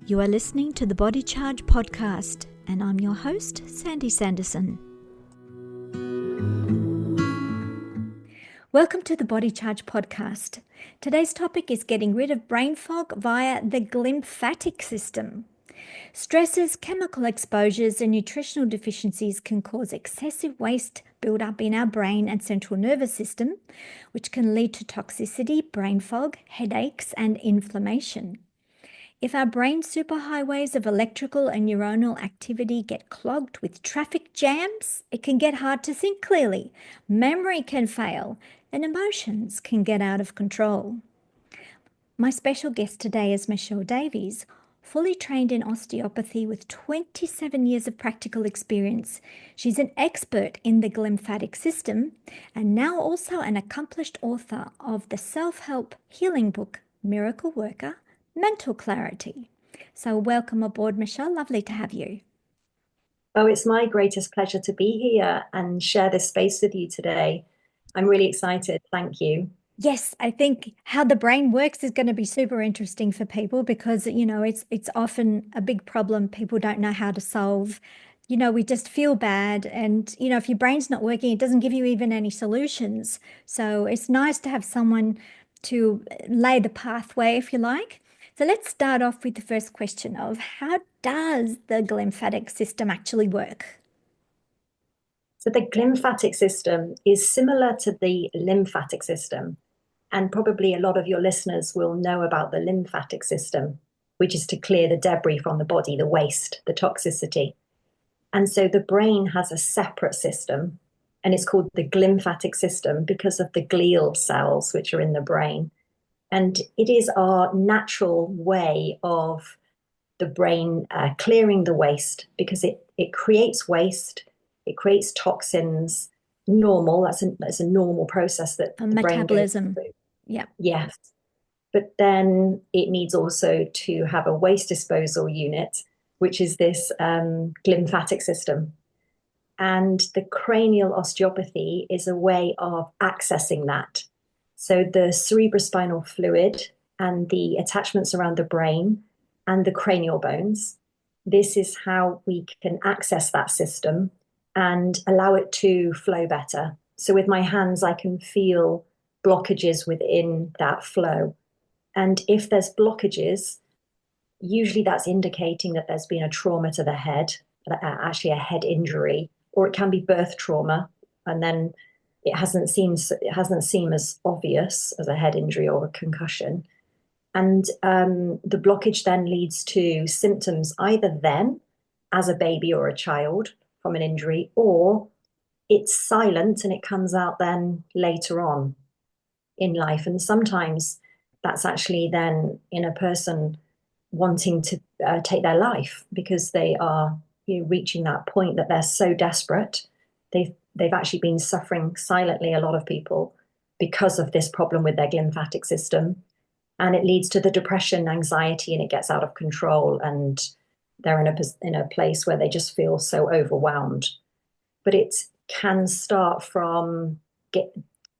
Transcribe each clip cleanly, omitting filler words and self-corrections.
You are listening to the Body Charge podcast, and I'm your host, Sandy Sanderson. Welcome to the Body Charge podcast. Today's topic is getting rid of brain fog via the glymphatic system. Stresses, chemical exposures, and nutritional deficiencies can cause excessive waste buildup in our brain and central nervous system, which can lead to toxicity, brain fog, headaches, and inflammation. If our brain superhighways of electrical and neuronal activity get clogged with traffic jams, it can get hard to think clearly, memory can fail, and emotions can get out of control. My special guest today is Michelle Davies, fully trained in osteopathy with 27 years of practical experience. She's an expert in the glymphatic system and now also an accomplished author of the self-help healing book, Miracle Worker, Mental Clarity. So welcome aboard, Michelle. Lovely to have you. Oh, it's my greatest pleasure to be here and share this space with you today. I'm really excited. Thank you. Yes, I think how the brain works is going to be super interesting for people because, it's often a big problem people don't know how to solve. We just feel bad. And, if your brain's not working, it doesn't give you even any solutions. So it's nice to have someone to lay the pathway, if you like. So let's start off with the first question of how does the glymphatic system actually work? So the glymphatic system is similar to the lymphatic system. And probably a lot of your listeners will know about the lymphatic system, which is to clear the debris from the body, the waste, the toxicity. And so the brain has a separate system, and it's called the glymphatic system because of the glial cells which are in the brain. And it is our natural way of the brain clearing the waste because it creates waste, it creates toxins. Normal, that's a normal process that the metabolism. brain goes through. Yeah. Yes. But then it needs also to have a waste disposal unit, which is this glymphatic system. And the cranial osteopathy is a way of accessing that. So the cerebrospinal fluid and the attachments around the brain and the cranial bones, this is how we can access that system and allow it to flow better. So with my hands, I can feel blockages within that flow. And if there's blockages, usually that's indicating that there's been a trauma to the head, actually a head injury, or it can be birth trauma. And then it hasn't seemed as obvious as a head injury or a concussion. And the blockage then leads to symptoms either then as a baby or a child from an injury, or it's silent and it comes out then later on in life. And sometimes that's actually then in a person wanting to take their life because they are reaching that point that they're so desperate. They've actually been suffering silently, a lot of people, because of this problem with their glymphatic system. And it leads to the depression, anxiety, and it gets out of control. And they're in a place where they just feel so overwhelmed. But it can start from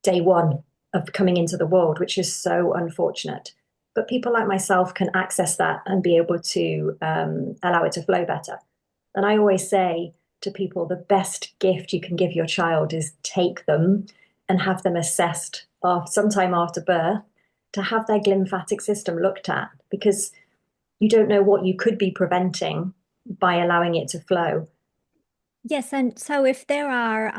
day one of coming into the world, which is so unfortunate. But people like myself can access that and be able to allow it to flow better. And I always say to people, the best gift you can give your child is take them and have them assessed sometime after birth to have their glymphatic system looked at, because you don't know what you could be preventing by allowing it to flow. Yes, and so if there are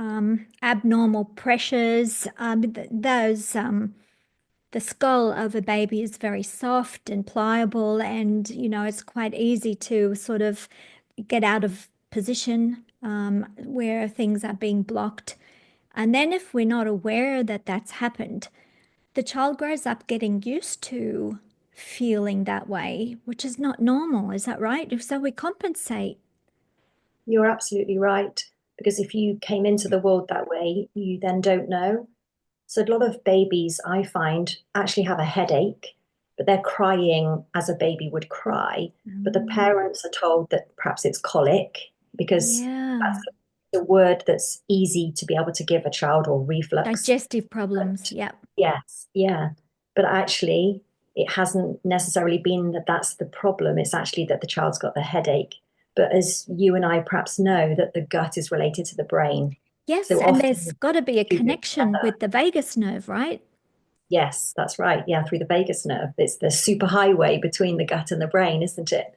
abnormal pressures, the skull of a baby is very soft and pliable, and it's quite easy to sort of get out of position where things are being blocked. And then if we're not aware that that's happened, the child grows up getting used to feeling that way, which is not normal. Is that right? If so, we compensate. You're absolutely right. Because if you came into the world that way, you then don't know. So a lot of babies, I find, actually have a headache, but they're crying as a baby would cry. But the parents are told that perhaps it's colic because that's the word that's easy to be able to give a child, or reflux. Digestive problems. Yeah. Yes, yeah. But actually, it hasn't necessarily been that that's the problem. It's actually that the child's got the headache. But as you and I perhaps know, that the gut is related to the brain. Yes, So and there's often, got to be a two go connection together. with the vagus nerve, right? Yes, that's right. Yeah, through the vagus nerve. It's the superhighway between the gut and the brain, isn't it?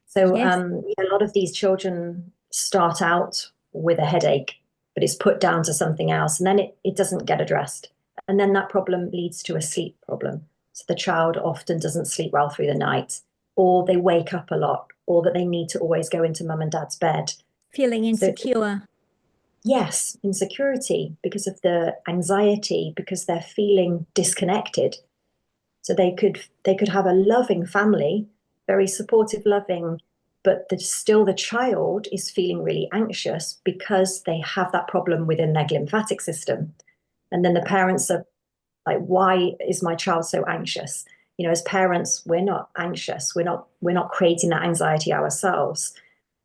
So Yes. yeah, a lot of these children start out with a headache, but it's put down to something else, and then it doesn't get addressed. And then that problem leads to a sleep problem. So the child often doesn't sleep well through the night, or they wake up a lot, or that they need to always go into mum and dad's bed. Feeling So insecure. yes, insecurity because of the anxiety, because they're feeling disconnected. So they could have a loving family, very supportive, loving, but still the child is feeling really anxious because they have that problem within their glymphatic system. And then the parents are like, why is my child so anxious? You know, as parents, we're not anxious. We're not creating that anxiety ourselves.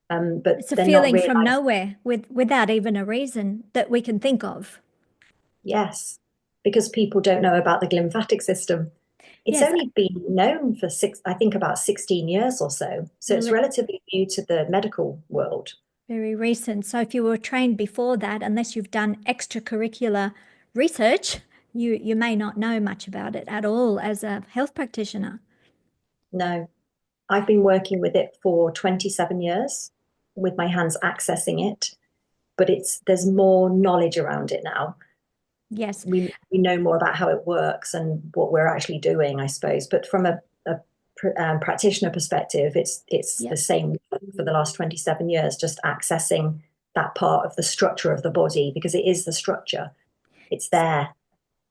But It's a they're not feeling from realizing, nowhere without even a reason that we can think of. yes, because people don't know about the glymphatic system. It's Yes, only been known for I think about 16 years or so. So it's really relatively new to the medical world. very recent. So if you were trained before that, unless you've done extracurricular research, you may not know much about it at all as a health practitioner. No, I've been working with it for 27 years with my hands accessing it, but there's more knowledge around it now. Yes. We know more about how it works and what we're actually doing, I suppose. But from a practitioner perspective, it's the Yep. same for the last 27 years, just accessing that part of the structure of the body because it is the structure. It's there.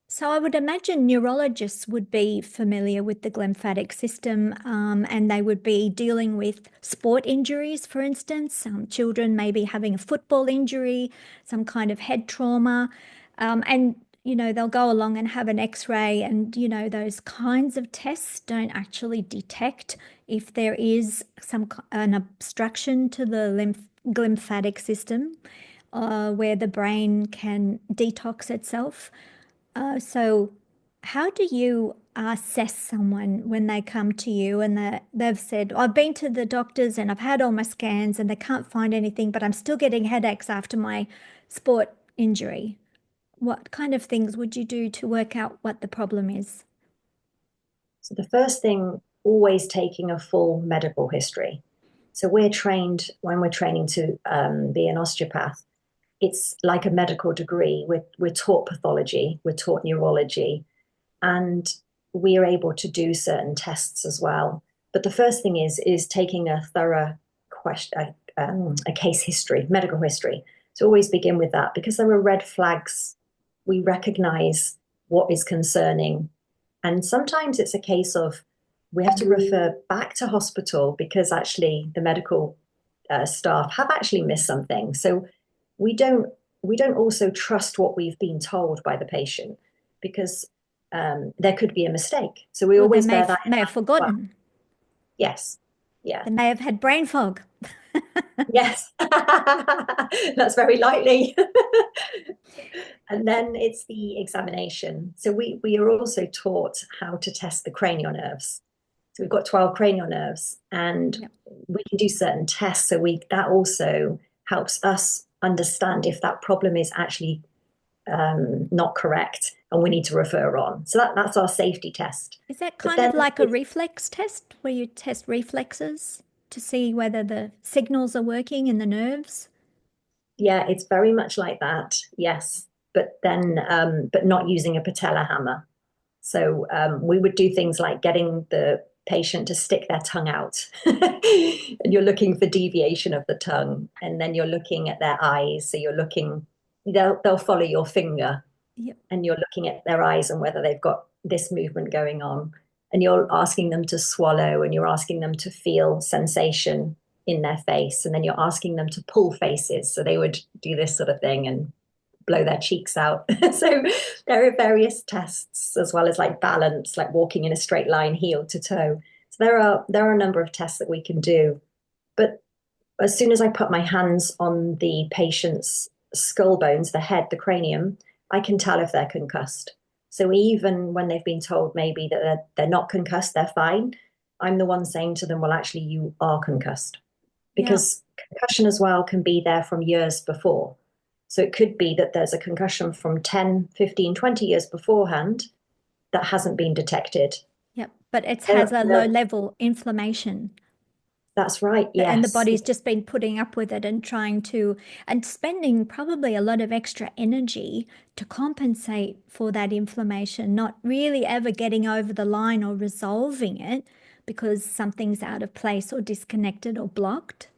So I would imagine neurologists would be familiar with the glymphatic system, and they would be dealing with sport injuries, for instance. Children maybe having a football injury, some kind of head trauma, and they'll go along and have an X-ray, and those kinds of tests don't actually detect if there is an obstruction to the glymphatic system, where the brain can detox itself. So, how do you assess someone when they come to you and they've said, I've been to the doctors and I've had all my scans and they can't find anything, but I'm still getting headaches after my sport injury? What kind of things would you do to work out what the problem is? So the first thing, always taking a full medical history. So we're trained when we're training to be an osteopath. It's like a medical degree. We're taught pathology, we're taught neurology, and we are able to do certain tests as well. But the first thing is taking a thorough a case history, medical history. So always begin with that because there are red flags. We recognize what is concerning, and sometimes it's a case of we have to refer back to hospital because actually the medical staff have actually missed something. So we don't we don't also trust what we've been told by the patient because there could be a mistake. So we Or they always bear that in may have mind as well. forgotten. Yes. Yeah. They may have had brain fog. Yes. That's very likely. And then it's the examination. So we are also taught how to test the cranial nerves. So we've got 12 cranial nerves and Yep. we can do certain tests. So we that also helps us understand if that problem is actually not correct and we need to refer on. So that's our safety test. Is that But kind then of like a reflex test where you test reflexes to see whether the signals are working in the nerves? yeah, it's very much like that. Yes. But not using a patella hammer. So we would do things like getting the patient to stick their tongue out. And you're looking for deviation of the tongue. And then you're looking at their eyes. So they'll follow your finger Yep. and you're looking at their eyes and whether they've got this movement going on. And you're asking them to swallow and you're asking them to feel sensation in their face. And then you're asking them to pull faces. So they would do this sort of thing and blow their cheeks out. So there are various tests as well as like balance, like walking in a straight line, heel to toe. So there are a number of tests that we can do. But as soon as I put my hands on the patient's skull bones, the head, the cranium, I can tell if they're concussed. So even when they've been told maybe that they're not concussed, they're fine, I'm the one saying to them, well, actually, you are concussed. Yeah. Because concussion as well can be there from years before. So it could be that there's a concussion from 10, 15, 20 years beforehand that hasn't been detected. Yep. But it has There, a low there, level inflammation. that's right, And the yes. body's just been putting up with it and trying to, and spending probably a lot of extra energy to compensate for that inflammation, not really ever getting over the line or resolving it because something's out of place or disconnected or blocked.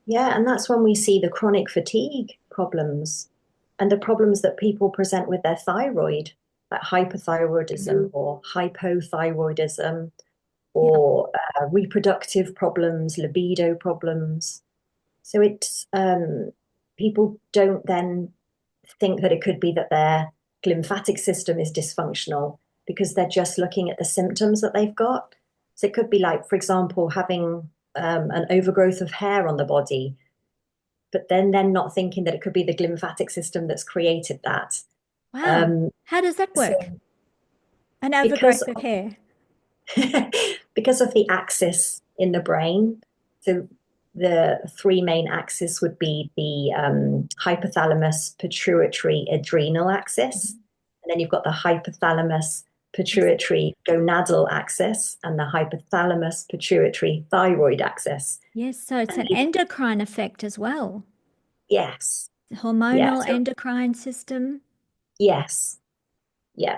Yeah, and that's when we see the chronic fatigue problems and the problems that people present with their thyroid, like hypothyroidism or hypothyroidism Yeah. or reproductive problems, libido problems. So it's people don't then think that it could be that their glymphatic system is dysfunctional because they're just looking at the symptoms that they've got. So it could be like, for example, having an overgrowth of hair on the body, but then they're not thinking that it could be the glymphatic system that's created that. Wow. Um, How does that so work? An because overgrowth of hair. because of the axis in the brain. So the three main axes would be the hypothalamus, pituitary, adrenal axis. Mhm. And then you've got the hypothalamus, Yes. pituitary, gonadal axis, and the hypothalamus, pituitary, thyroid axis. Yes. So it's And an endocrine effect as well. yes, yeah, Hormonal so endocrine system. yes, yeah.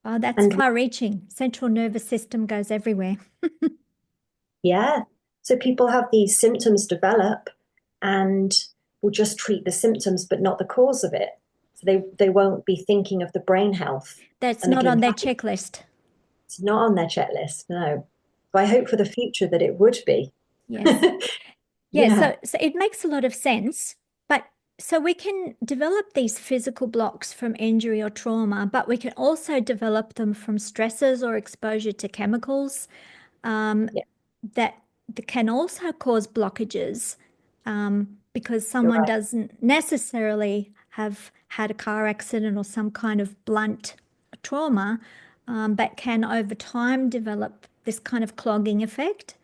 Oh, that's And far reaching. Central nervous system goes everywhere. yeah. So people have these symptoms develop and will just treat the symptoms, but not the cause of it. So they won't be thinking of the brain health That's and the not on their glymphatic. checklist. It's not on their checklist, no. But I hope for the future that it would be. Yes. Yeah, Yeah, so it makes a lot of sense. But so we can develop these physical blocks from injury or trauma, but we can also develop them from stresses or exposure to chemicals um, yeah, that, that can also cause blockages because you're someone right. doesn't necessarily have had a car accident or some kind of blunt trauma, but can over time develop this kind of clogging effect.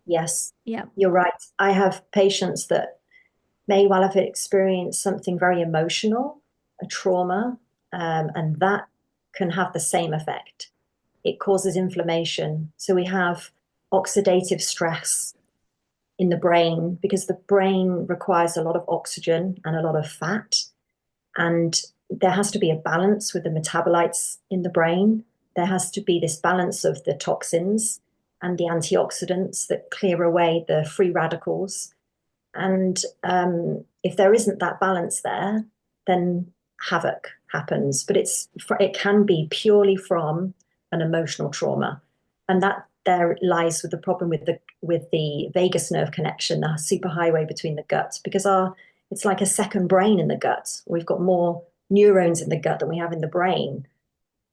Yes, Yeah. you're right. I have patients that may well have experienced something very emotional, a trauma, and that can have the same effect. It causes inflammation. So we have oxidative stress in the brain because the brain requires a lot of oxygen and a lot of fat. And there has to be a balance with the metabolites in the brain. There has to be this balance of the toxins and the antioxidants that clear away the free radicals. And if there isn't that balance there, then havoc happens. But it can be purely from an emotional trauma, and that there lies with the problem with the vagus nerve connection, the superhighway between the guts, because our it's like a second brain in the gut. We've got more neurons in the gut than we have in the brain.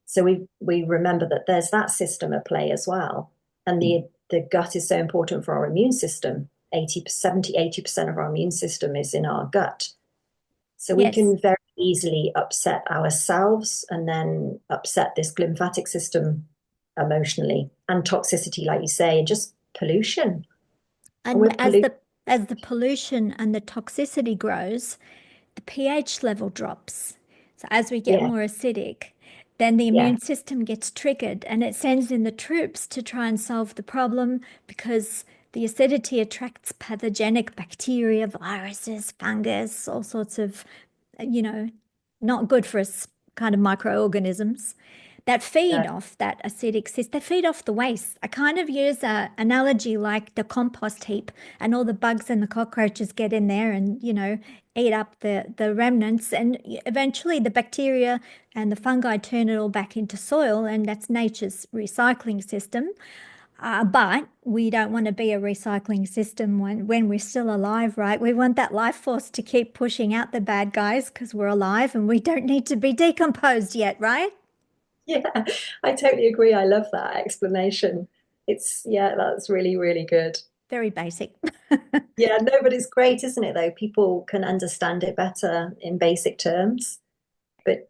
So we remember that there's that system at play as well. And the gut is so important for our immune system. 80, 70, 80% of our immune system is in our gut. So we Yes. can very easily upset ourselves and then upset this glymphatic system emotionally and toxicity, like you say, and just pollution. And And we're polluted. as the pollution and the toxicity grows, the pH level drops. So as we get Yeah, more acidic, then the yeah, immune system gets triggered and it sends in the troops to try and solve the problem because the acidity attracts pathogenic bacteria, viruses, fungus, all sorts of, you know, not good for us kind of microorganisms that feed no, off that acidic cyst. They feed off the waste. I kind of use an analogy like the compost heap, and all the bugs and the cockroaches get in there and, eat up the remnants. And eventually the bacteria and the fungi turn it all back into soil, and that's nature's recycling system. But we don't want to be a recycling system when we're still alive, right? We want that life force to keep pushing out the bad guys because we're alive and we don't need to be decomposed yet, right? yeah, I totally agree. I love that explanation. Yeah, that's really, really good. Very basic. Yeah, no, but it's great, isn't it, though? People can understand it better in basic terms. But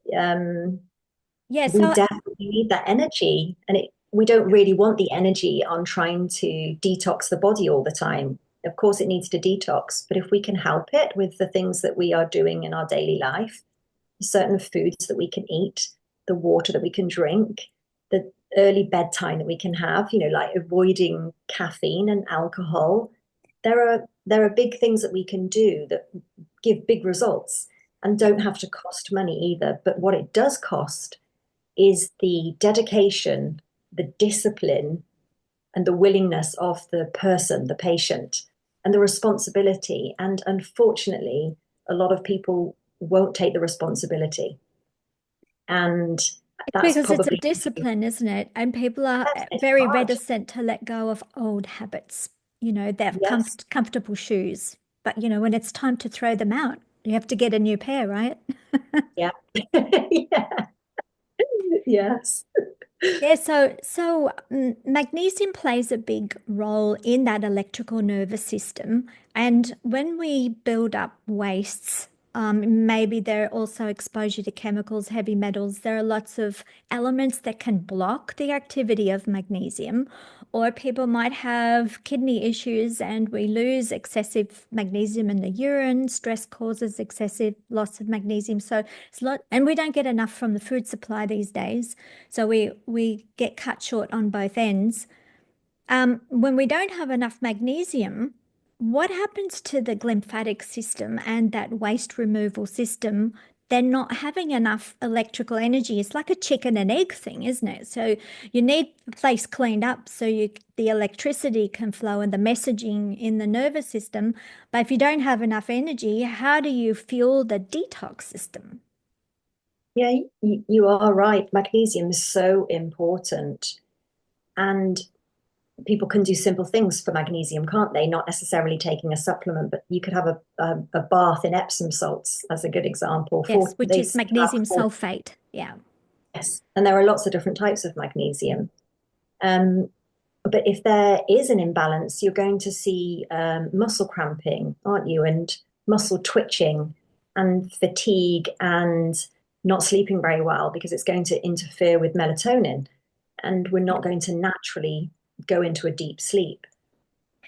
Yeah, we so definitely need that energy. And we don't really want the energy on trying to detox the body all the time. Of course, it needs to detox, but if we can help it with the things that we are doing in our daily life, certain foods that we can eat, the water that we can drink, the early bedtime that we can have, like avoiding caffeine and alcohol. There are big things that we can do that give big results and don't have to cost money either. But what it does cost is the dedication, the discipline, and the willingness of the person, the patient, and the responsibility. And unfortunately, a lot of people won't take the responsibility. And it's that's because it's a probably, discipline, isn't it? And people are it's very hard. reticent to let go of old habits. They're Yes. comfortable shoes. But, when it's time to throw them out, you have to get a new pair, right? Yeah. Yeah. Yes. Yeah, so magnesium plays a big role in that electrical nervous system. And when we build up wastes, maybe there are also exposure to chemicals, heavy metals. There are lots of elements that can block the activity of magnesium. Or people might have kidney issues and we lose excessive magnesium in the urine. Stress causes excessive loss of magnesium. So it's a lot, and we don't get enough from the food supply these days. So we get cut short on both ends. When we don't have enough magnesium, what happens to the glymphatic system and that waste removal system? They're not having enough electrical energy. It's like a chicken and egg thing, isn't it? So you need the place cleaned up so the electricity can flow and the messaging in the nervous system. But if you don't have enough energy, how do you fuel the detox system? Yeah, you are right. Magnesium is so important. And people can do simple things for magnesium, can't they? Not necessarily taking a supplement, but you could have a bath in Epsom salts as a good example. Yes, which They is speak about magnesium sulfate. Yeah. yes, and there are lots of different types of magnesium. Um, but if there is an imbalance, you're going to see muscle cramping, aren't you? And muscle twitching and fatigue and not sleeping very well because it's going to interfere with melatonin and we're Yeah. not going to naturally go into a deep sleep.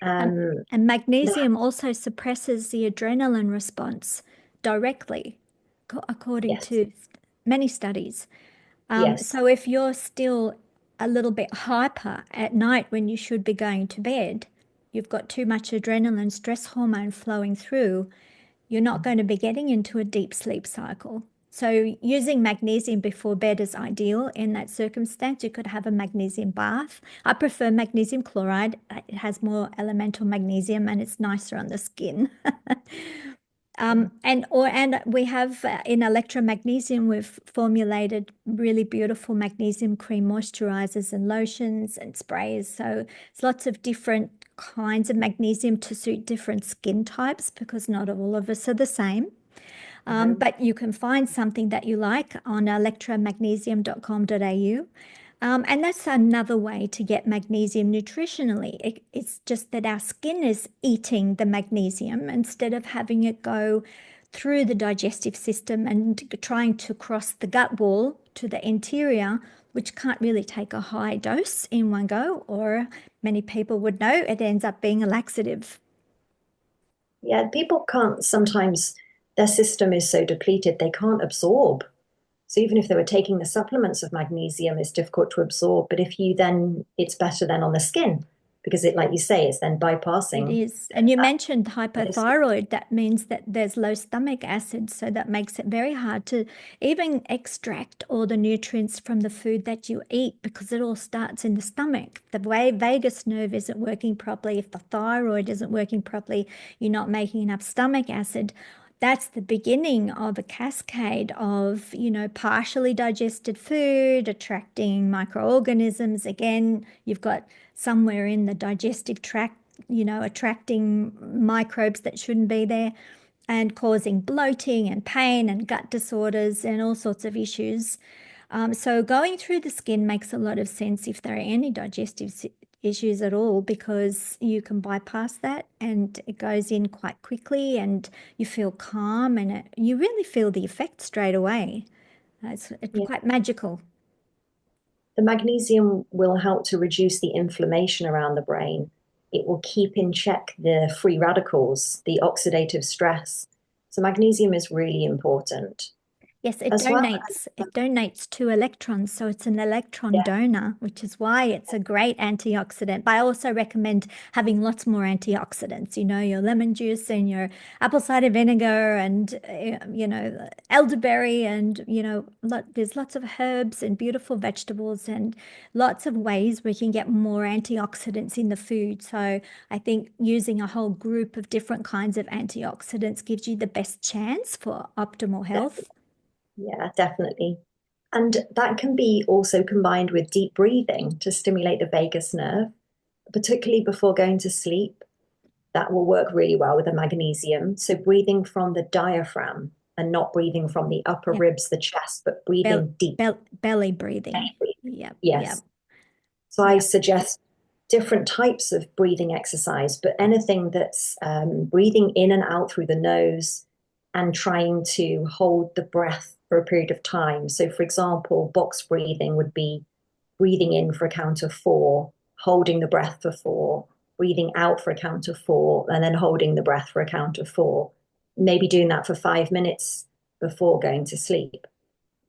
And, Um, and that, magnesium also suppresses the adrenaline response directly, according yes, to many studies. yes, So if you're still a little bit hyper at night when you should be going to bed, you've got too much adrenaline stress hormone flowing through, you're not going to be getting into a deep sleep cycle. So using magnesium before bed is ideal in that circumstance. You could have a magnesium bath. I prefer magnesium chloride. It has more elemental magnesium and it's nicer on the skin. And we have in Elektra Magnesium, we've formulated really beautiful magnesium cream moisturizers and lotions and sprays. So it's lots of different kinds of magnesium to suit different skin types because not all of us are the same. no, But you can find something that you like on electramagnesium.com.au. And that's another way to get magnesium nutritionally. It's just that our skin is eating the magnesium instead of having it go through the digestive system and trying to cross the gut wall to the interior, which can't really take a high dose in one go, or many people would know it ends up being a laxative. yeah, people can't sometimes, their system is so depleted, they can't absorb. So even if they were taking the supplements of magnesium, it's difficult to absorb. But if you then, it's better then on the skin because it, like you say, it's then It bypassing is. And you that. mentioned hypothyroid. That means that there's low stomach acid. So that makes it very hard to even extract all the nutrients from the food that you eat because it all starts in the stomach. The way vagus nerve isn't working properly, if the thyroid isn't working properly, you're not making enough stomach acid. That's the beginning of a cascade of, partially digested food, attracting microorganisms. Again, you've got somewhere in the digestive tract, attracting microbes that shouldn't be there and causing bloating and pain and gut disorders and all sorts of issues. So going through the skin makes a lot of sense if there are any digestive issues at all because you can bypass that and it goes in quite quickly and you feel calm and you really feel the effect straight away. It's Yeah. quite magical. The magnesium will help to reduce the inflammation around the brain. It will keep in check the free radicals, the oxidative stress. So magnesium is really important. Yes, it As well, donates two electrons, so it's an electron yeah, donor, which is why it's a great antioxidant. But I also recommend having lots more antioxidants, your lemon juice and your apple cider vinegar and elderberry and there's lots of herbs and beautiful vegetables and lots of ways we can get more antioxidants in the food. So I think using a whole group of different kinds of antioxidants gives you the best chance for optimal definitely. health. Yeah, definitely. And that can be also combined with deep breathing to stimulate the vagus nerve, particularly before going to sleep. That will work really well with the magnesium. So breathing from the diaphragm and not breathing from the upper Yep. ribs, the chest, but Bel breathing deep. belly breathing. Belly breathing. Yep, yep, Yes. So I yep. suggest different types of breathing exercise, but anything that's breathing in and out through the nose and trying to hold the breath for a period of time. So, for example, box breathing would be breathing in for a count of four, holding the breath for four, breathing out for a count of four, and then holding the breath for a count of four. Maybe doing that for 5 minutes before going to sleep.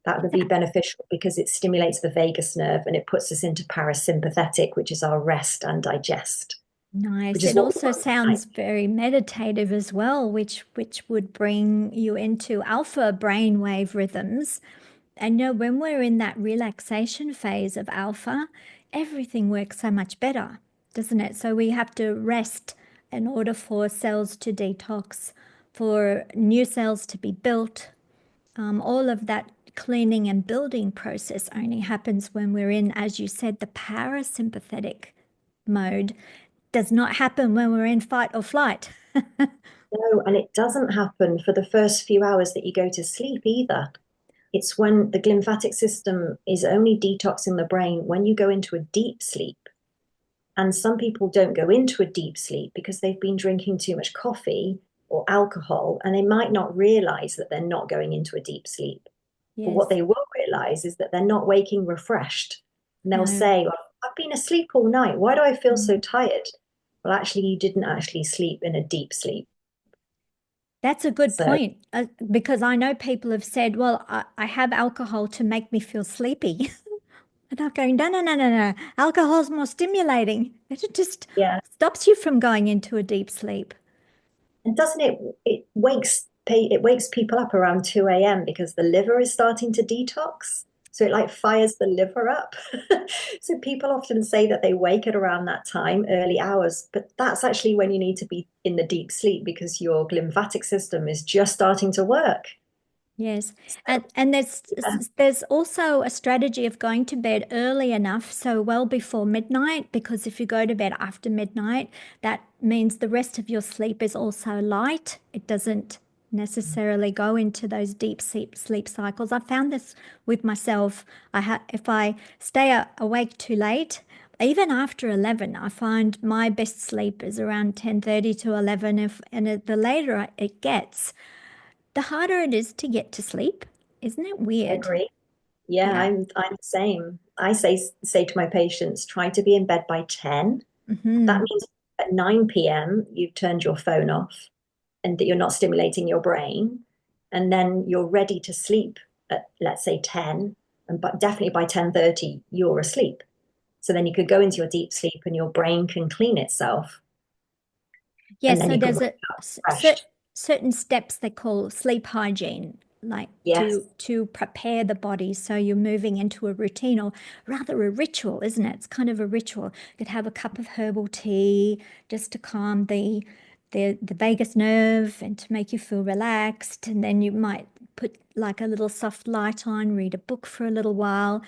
That would be That beneficial because it stimulates the vagus nerve and it puts us into parasympathetic, which is our rest and digest, which nice. is It what we also want at night. sounds very meditative as well, which would bring you into alpha brainwave rhythms. And when we're in that relaxation phase of alpha, everything works so much better, doesn't it? So we have to rest in order for cells to detox, for new cells to be built. All of that cleaning and building process only happens when we're in, as you said, the parasympathetic mode. Does not happen when we're in fight or flight. No, and it doesn't happen for the first few hours that you go to sleep either. It's when the glymphatic system is only detoxing the brain when you go into a deep sleep. And some people don't go into a deep sleep because they've been drinking too much coffee or alcohol, and they might not realize that they're not going into a deep sleep. But what Yes. they will realize is that they're not waking refreshed. And they'll No. say, well, I've been asleep all night. Why do I feel so Mm. tired? Well, actually, you didn't actually sleep in a deep sleep. That's a good So, point because I know people have said, well, I have alcohol to make me feel sleepy. And I'm going, no, no, no, no, no. Alcohol's more stimulating. It just yeah. stops you from going into a deep sleep. And doesn't it, it wakes people up around 2 a.m. because the liver is starting to detox. So it like fires the liver up. So people often say that they wake at around that time, early hours, but that's actually when you need to be in the deep sleep because your glymphatic system is just starting to work. Yes. So, And there's yeah, there's also a strategy of going to bed early enough, so well before midnight, because if you go to bed after midnight, that means the rest of your sleep is also light. It doesn't necessarily go into those deep sleep cycles. I found this with myself. If I stay awake too late, even after 11, I find my best sleep is around 10:30 to 11. The later it gets, the harder it is to get to sleep. Isn't it I weird? agree. Yeah, Yeah. I'm the same. I say to my patients, try to be in bed by 10. That Hmm. means at 9 p.m. you've turned your phone off and that you're not stimulating your brain. And then you're ready to sleep at, let's say, 10. And but definitely by 10:30, you're asleep. So then you could go into your deep sleep and your brain can clean itself. Yeah, And then so you could there's wake a up refreshed. certain steps they call sleep hygiene, like Yes, to prepare the body. So you're moving into a routine or rather a ritual, isn't it? It's kind of a ritual. You could have a cup of herbal tea just to calm the vagus nerve and to make you feel relaxed. And then you might put like a little soft light on, read a book for a little while.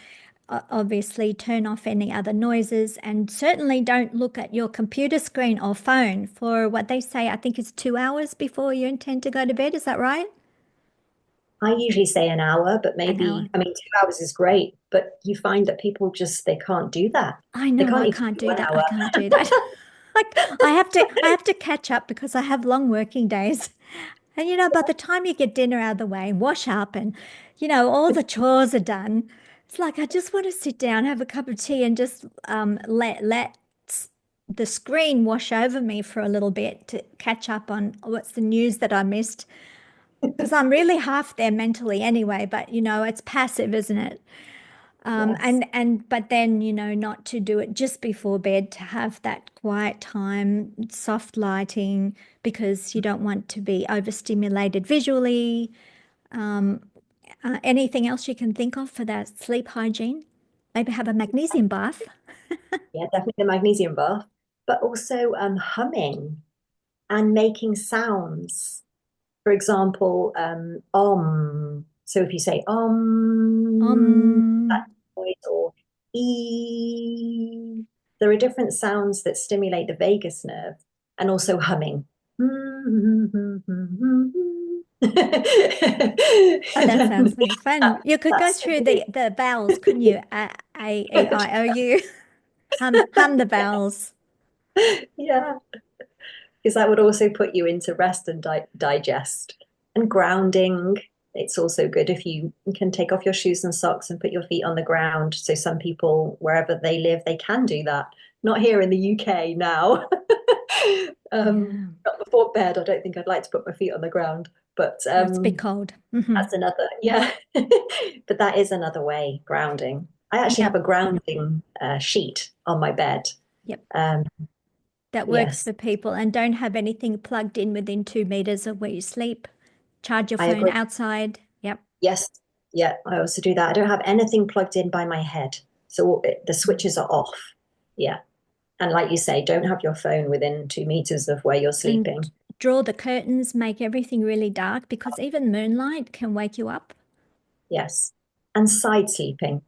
Obviously turn off any other noises and certainly don't look at your computer screen or phone for what they say, I think it's 2 hours before you intend to go to bed. Is that right? I usually say an hour, but An hour. maybe, I mean, 2 hours is great, but you find that people just, they can't do that. I They know can't I even can't do do one that. I hour. can't do that. Like I have to catch up because I have long working days. And by the time you get dinner out of the way and wash up and all the chores are done, It's like I just want to sit down, have a cup of tea, and just let the screen wash over me for a little bit to catch up on what's the news that I missed. Because I'm really half there mentally anyway, but it's passive, isn't it? Yes. But then, not to do it just before bed, to have that quiet time, soft lighting, because you don't want to be overstimulated visually. Um, Anything else you can think of for that sleep hygiene? Maybe have a magnesium bath. Yeah, definitely the magnesium bath, but also humming and making sounds. For example, om. So if you say that Um, noise, or e, there are different sounds that stimulate the vagus nerve, and also humming. oh, that sounds like fun. You could go That's through the vowels, couldn't you? A, E, I, O, U. Hum the vowels. yeah, because that would also put you into rest and digest and grounding. It's also good if you can take off your shoes and socks and put your feet on the ground. So some people, wherever they live, they can do that. Not here in the UK now. Yeah. Not before bed. I don't think I'd like to put my feet on the ground, but No, it's a bit cold. that's another, yeah. But that is another way, grounding. I actually have Yep. a grounding sheet on my bed. Yep. Um, That works yes, for people. And don't have anything plugged in within 2 meters of where you sleep. Charge your I phone agree. outside. Yep. Yes, yeah, I also do that. I don't have anything plugged in by my head, so the switches are off. Yeah, and like you say, don't have your phone within 2 meters of where you're And sleeping. draw the curtains, make everything really dark because even moonlight can wake you up. Yes, and side sleeping.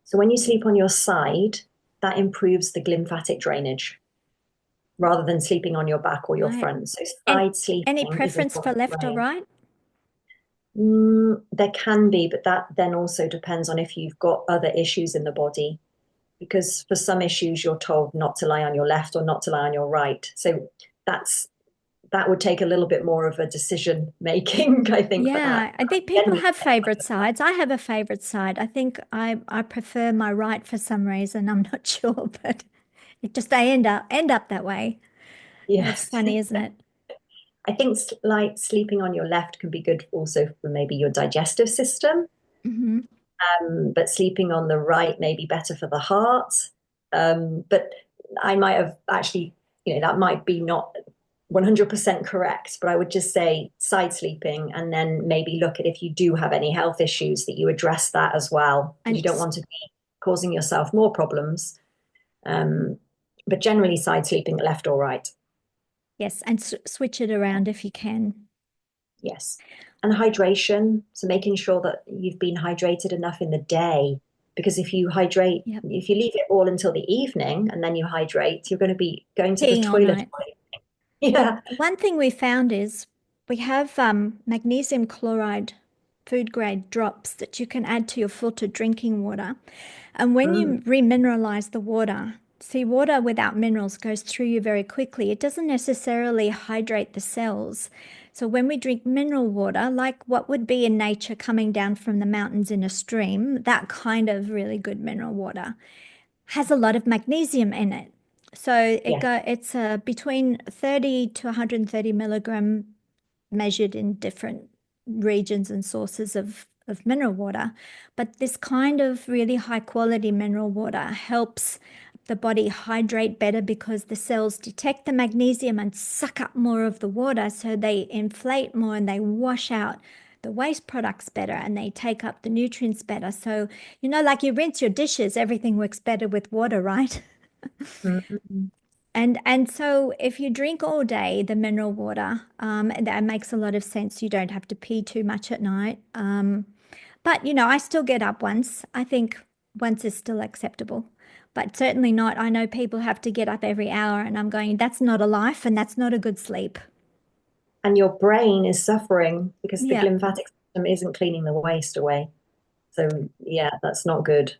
So when you sleep on your side, that improves the glymphatic drainage rather than sleeping on your back or your Right. front. So And side any sleeping is preference for important for left or brain. right? There can be, but that then also depends on if you've got other issues in the body. Because for some issues, you're told not to lie on your left or not to lie on your right. So that's that would take a little bit more of a decision making, I think, for that. Yeah, I think people Generally, have favorite sides. I have a favorite side. I think I prefer my right for some reason. I'm not sure, but it just I end up that way. It's yes. funny, isn't it? I think like sleeping on your left can be good also for maybe your digestive system, Hmm. but sleeping on the right may be better for the heart. But I might have actually, that might be not 100% correct, but I would just say side sleeping and then maybe look at if you do have any health issues that you address that as well, because you And don't want to be causing yourself more problems. Um, but generally, side sleeping left or right. yes, and switch it around if you can. Yes. And hydration. So making sure that you've been hydrated enough in the day. Because Yep. if you leave it all until the evening and then you hydrate, you're going to be going to the Peeing all toilet. night. Yeah. One thing we found is we have magnesium chloride food grade drops that you can add to your filtered drinking water. And when Mm, you remineralize the water, see, water without minerals goes through you very quickly. It doesn't necessarily hydrate the cells. So when we drink mineral water, like what would be in nature coming down from the mountains in a stream, that kind of really good mineral water has a lot of magnesium in it. So yeah. it's between 30 to 130 milligram measured in different regions and sources of mineral water. But this kind of really high quality mineral water helps the body hydrate better because the cells detect the magnesium and suck up more of the water. So they inflate more and they wash out the waste products better and they take up the nutrients better. So, like you rinse your dishes, everything works better with water, right? Mm. And so if you drink all day the mineral water, that makes a lot of sense. You don't have to pee too much at night. But I still get up once. I think once is still acceptable, but certainly not. I know people have to get up every hour, and I'm going, that's not a life, and that's not a good sleep. And your brain is suffering because the Yeah, glymphatic system isn't cleaning the waste away. So, yeah, that's not good.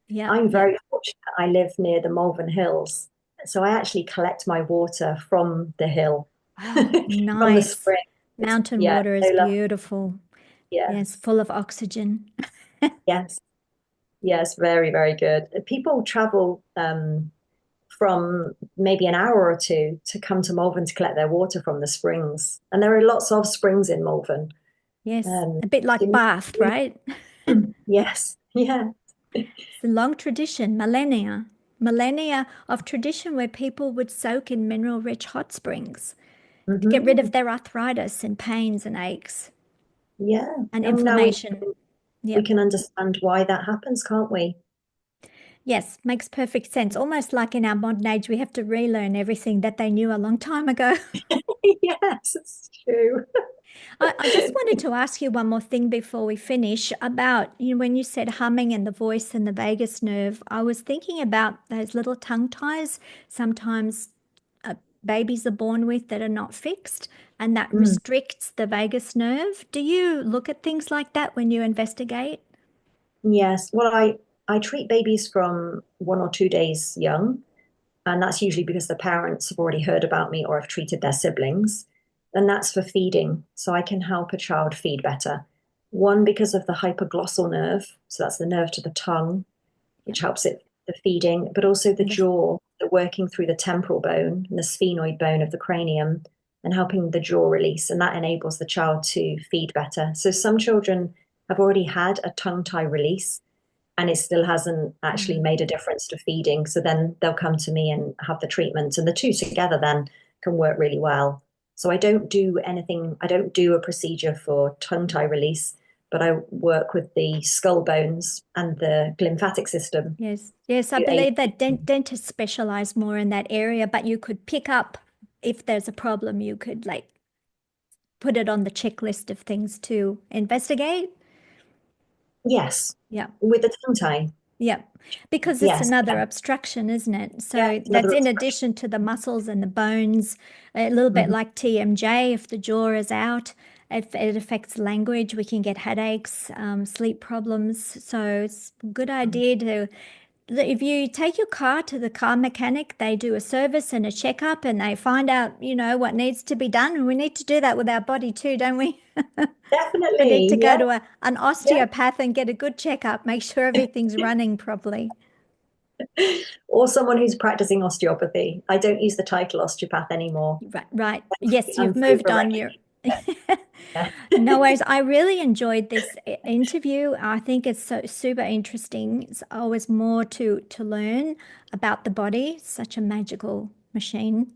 yeah, I'm yeah. very fortunate. I live near the Malvern Hills. So I actually collect my water from the hill, Oh, from the nice. spring. It's, Mountain yeah, water is so lovely. beautiful. Yes, Yes. full of oxygen. Yes. Yes, very, very good. People travel from maybe an hour or two to come to Malvern to collect their water from the springs. And there are lots of springs in Malvern. Yes, Um, a bit like Bath, right? yes, yeah. It's a long tradition, millennia of tradition where people would soak in mineral-rich hot springs to get rid of Hmm. their arthritis and pains and aches Yeah. and And now inflammation. we Yep. can understand why that happens, can't we? Yes, makes perfect sense. Almost like in our modern age, we have to relearn everything that they knew a long time ago. Yes, it's true. I just wanted to ask you one more thing before we finish about, when you said humming and the voice and the vagus nerve, I was thinking about those little tongue ties sometimes babies are born with that are not fixed, and that Mm. restricts the vagus nerve. Do you look at things like that when you investigate? Yes. Well, I treat babies from 1 or 2 days young, and that's usually because the parents have already heard about me or have treated their siblings. And that's for feeding. So I can help a child feed better. One, because of the hypoglossal nerve. So that's the nerve to the tongue, Yep. which helps it the feeding, but also the And the, jaw, the working through the temporal bone and the sphenoid bone of the cranium and helping the jaw release. And that enables the child to feed better. So some children have already had a tongue tie release and it still hasn't actually mm, made a difference to feeding. So then they'll come to me and have the treatment, and the two together then can work really well. So I don't do anything, I don't do a procedure for tongue tie release, but I work with the skull bones and the glymphatic system yes, yes, I to aid. believe that dentists specialize more in that area, but you could pick up if there's a problem, you could like put it on the checklist of things to investigate. Yes, Yeah. with the tongue tie. Yeah, because it's Yes, another yeah, obstruction, isn't it? yeah, So it's that's another in obstruction. addition to the muscles and the bones, a little bit Mhm. like TMJ. If the jaw is out, if it affects language, we can get headaches, sleep problems. So it's a good idea to, if you take your car to the car mechanic, they do a service and a checkup and they find out, what needs to be done. And we need to do that with our body too, don't we? We need Definitely, to go yeah, to an yeah. osteopath and get a good checkup, make sure everything's running properly. Or someone who's practicing osteopathy. I don't use the title osteopath anymore. Right, right. Yes, I'm you've food moved for on. You're recognition. Yeah. no worries. I really enjoyed this interview. I think it's so super interesting. It's always more to learn about the body. Such a magical machine.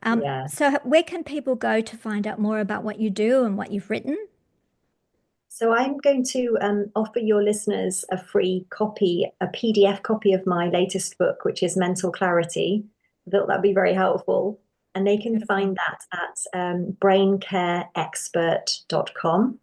Yeah. So where can people go to find out more about what you do and what you've written? So I'm going to offer your listeners a free copy, a PDF copy of my latest book, which is Mental Clarity. I thought that'd be very helpful. And they can Beautiful. find that at braincareexpert.com.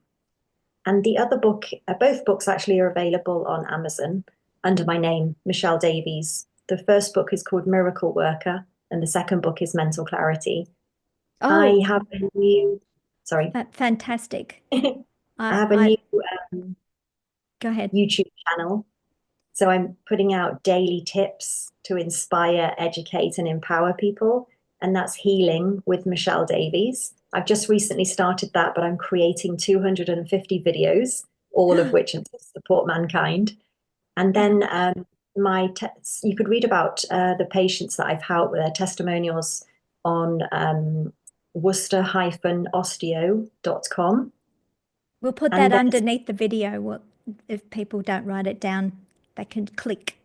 And the other book, both books actually are available on Amazon under my name, Michelle Davies. The first book is called Miracle Worker, and the second book is Mental Clarity. I Oh, have a new, sorry, fantastic. I I, have a I new go ahead. YouTube channel. So I'm putting out daily tips to inspire, educate, and empower people. And that's Healing with Michelle Davies. I've just recently started that, but I'm creating 250 videos, all of which are to support mankind. And then Wow. you could read about the patients that I've helped with their testimonials on worcester-osteo.com. We'll put And that there's, underneath the video. If people don't write it down, they can click.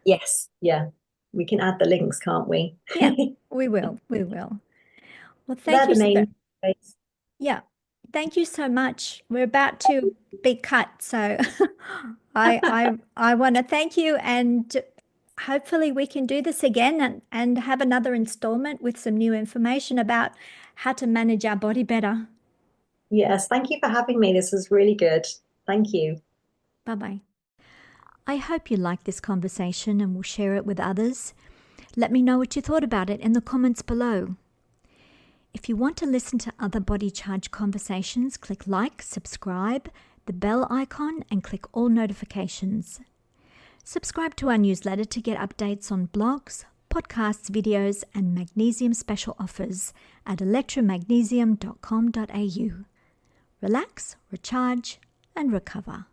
yes, yeah, we can add the links, can't we? Yeah, we will. We will. Well, thank They're you. the main ways. Yeah, thank you so much. We're about to be cut, so I want to thank you, and hopefully we can do this again and have another installment with some new information about how to manage our body better. Yes, thank you for having me. This was really good. Thank you. Bye bye. I hope you liked this conversation and will share it with others. Let me know what you thought about it in the comments below. If you want to listen to other Body Charge conversations, click like, subscribe, the bell icon, and click all notifications. Subscribe to our newsletter to get updates on blogs, podcasts, videos, and magnesium special offers at electromagnesium.com.au. Relax, recharge, and recover.